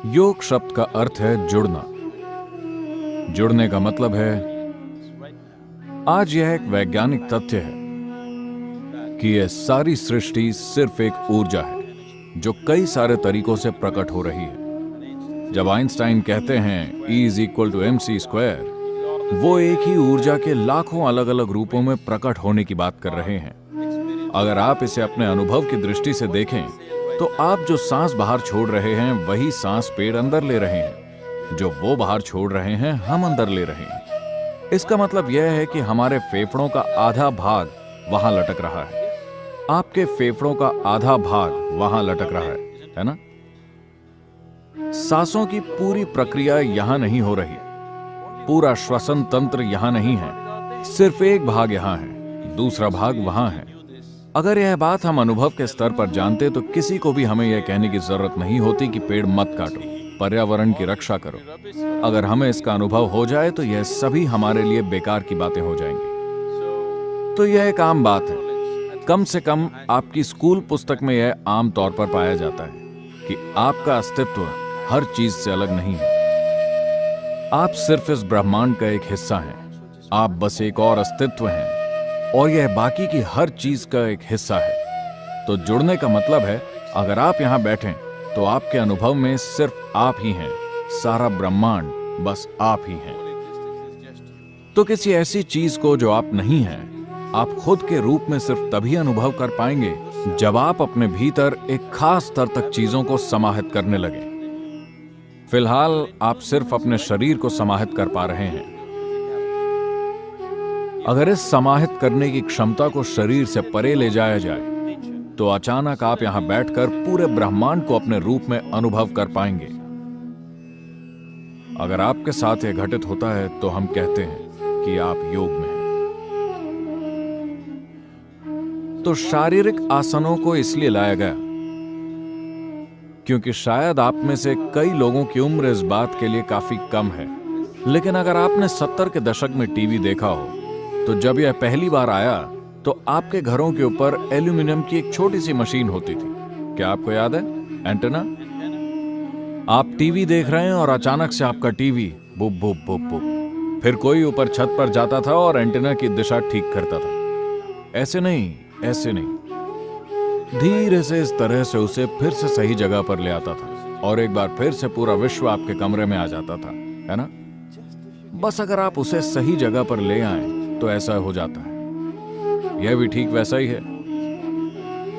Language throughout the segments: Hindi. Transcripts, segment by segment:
योग शब्द का अर्थ है जुड़ना। जुड़ने का मतलब है, आज यह एक वैज्ञानिक तथ्य है कि यह सारी सृष्टि सिर्फ एक ऊर्जा है जो कई सारे तरीकों से प्रकट हो रही है। जब आइंस्टाइन कहते हैं E=mc², वो एक ही ऊर्जा के लाखों अलग अलग रूपों में प्रकट होने की बात कर रहे हैं। अगर आप इसे अपने अनुभव की दृष्टि से देखें तो आप जो सांस बाहर छोड़ रहे हैं वही सांस पेड़ अंदर ले रहे हैं, जो वो बाहर छोड़ रहे हैं हम अंदर ले रहे हैं। इसका मतलब यह है कि हमारे फेफड़ों का आधा भाग वहां लटक रहा है, आपके फेफड़ों का आधा भाग वहां लटक रहा है ना? सांसों की पूरी प्रक्रिया यहां नहीं हो रही, पूरा श्वसन तंत्र यहां नहीं है, सिर्फ एक भाग यहां है, दूसरा भाग वहां है। अगर यह बात हम अनुभव के स्तर पर जानते तो किसी को भी हमें यह कहने की जरूरत नहीं होती कि पेड़ मत काटो, पर्यावरण की रक्षा करो। अगर हमें इसका अनुभव हो जाए तो यह सभी हमारे लिए बेकार की बातें हो जाएंगी। तो यह एक आम बात है, कम से कम आपकी स्कूल पुस्तक में यह आम तौर पर पाया जाता है कि आपका अस्तित्व हर चीज से अलग नहीं है। आप सिर्फ इस ब्रह्मांड का एक हिस्सा हैं, आप बस एक और अस्तित्व हैं और यह बाकी की हर चीज का एक हिस्सा है। तो जुड़ने का मतलब है, अगर आप यहां बैठें तो आपके अनुभव में सिर्फ आप ही हैं, सारा ब्रह्मांड बस आप ही हैं। तो किसी ऐसी चीज को जो आप नहीं हैं, आप खुद के रूप में सिर्फ तभी अनुभव कर पाएंगे जब आप अपने भीतर एक खास स्तर तक चीजों को समाहित करने लगें। फिलहाल आप सिर्फ अपने शरीर को समाहित कर पा रहे हैं। अगर इस समाहित करने की क्षमता को शरीर से परे ले जाया जाए तो अचानक आप यहां बैठकर पूरे ब्रह्मांड को अपने रूप में अनुभव कर पाएंगे। अगर आपके साथ यह घटित होता है तो हम कहते हैं कि आप योग में हैं। तो शारीरिक आसनों को इसलिए लाया गया क्योंकि शायद आप में से कई लोगों की उम्र इस बात के लिए काफी कम है, लेकिन अगर आपने 70 के दशक में टीवी देखा हो तो जब यह पहली बार आया तो आपके घरों के ऊपर एल्यूमिनियम की एक छोटी सी मशीन होती थी। क्या आपको याद है? एंटेना। आप टीवी देख रहे हैं और अचानक से आपका टीवी बुप बुप बुप बुप, फिर कोई ऊपर छत पर जाता था और एंटेना की दिशा ठीक करता था। ऐसे नहीं, ऐसे नहीं, धीरे से इस तरह से उसे फिर से सही जगह पर ले आता था और एक बार फिर से पूरा विश्व आपके कमरे में आ जाता था, है ना? बस अगर आप उसे सही जगह पर ले आए तो ऐसा हो जाता है। यह भी ठीक वैसा ही है।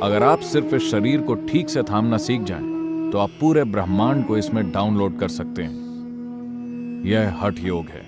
अगर आप सिर्फ इस शरीर को ठीक से थामना सीख जाएं, तो आप पूरे ब्रह्मांड को इसमें डाउनलोड कर सकते हैं। यह हठ योग है।